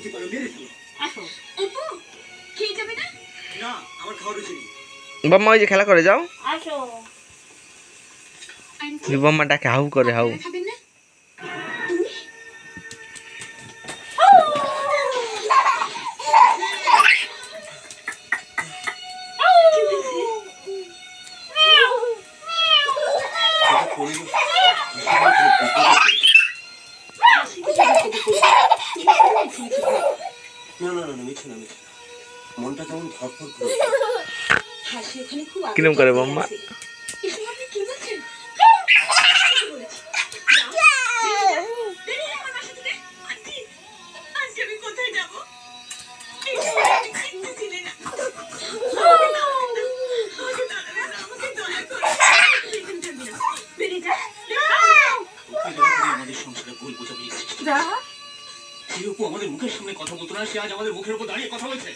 খেতে পারো মেরে ফেলো। আসো অপু খেয়ে যাবে না? না আমার খাওয়ার রুচি নেই। বাম্মা ওই যে খেলা করে যাও। আসো বাম্মা ডাকে হাউ করে হাউ। খাবেন না মনটা কেমন ধরফর করে। কিরম করে বাম্মা? আমাদের মুখের সামনে কথা বলতো না, সে আজ আমাদের মুখের উপর দাঁড়িয়ে কথা বলছে।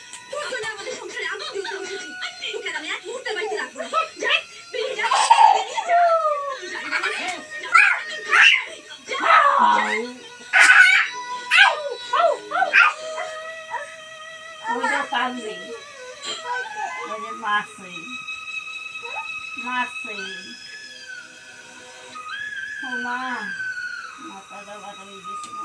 মাথাটা ব্যথা হয়ে গেছে না।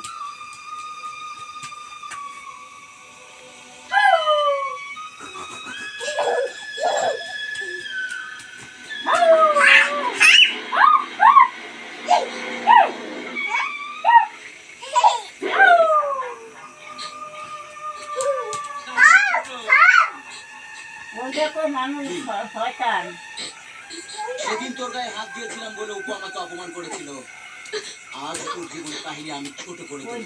সেদিন তোর গায়ে হাত দিয়েছিলাম বলে উপু আমাকে অপমান করেছিল। আজ তোর জীবন কাহিনী আমি ছোট করে দিই।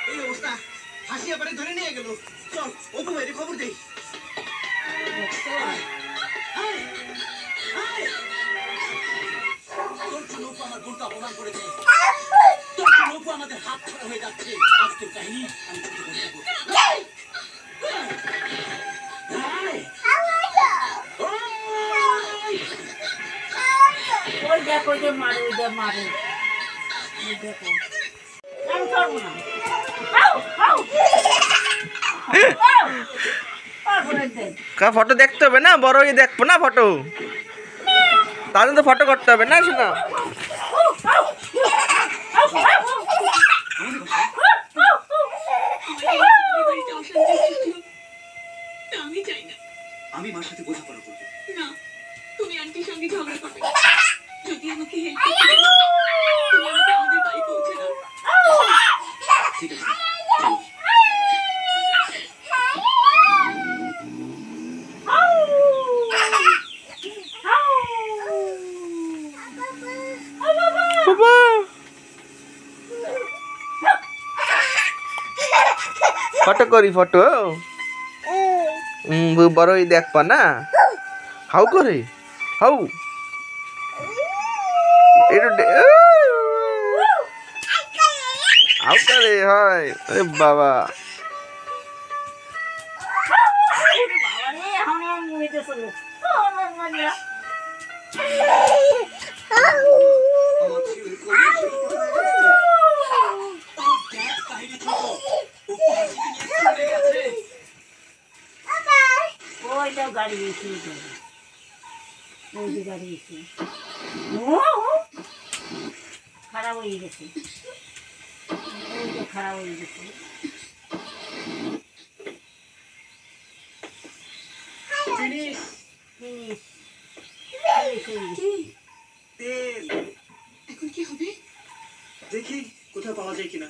এই অবস্থা হাসি আবার ধরে নিয়ে গেল। চল অপু ভাইয়ের খবর দেই। তোর জন্য অপু আমার বোনকে অপমান করেছে। তোর জন্য অপু আমাদের হাত ছাড়া হয়ে যাচ্ছে। আজ তোর কাহিনী আমি ছোট করে দেবো। ওই দেখো যে মারে, ওই দেখ মারে, ওই দেখো আমি ছাড়বো না। ফটো দেখতে হবে না, বড়ই দেখবো না ফটো, তাহলে তো ফটো করতে হবে না শোনা। আমি চাই না আমি মার সাথে বোঝাপড়া করবো না, তুমি আন্টির সঙ্গে ঝগড়া করবে। যদি আমাকে হেল্প করতে তুমি আমাকে আমাদের বাড়ি পৌঁছে দাও। ঠিক আছে চলো। ফটো করি ফটো বড়ই দেখবা না হাউ করে হাউ হাউ করে হয়। আরে বাবা গাড়ি এসে গাড়ি এসে খারাপ হয়ে গেছে, খারাপ হয়ে গেছে। এখন কি হবে দেখি, কোথাও পাওয়া যায় কিনা।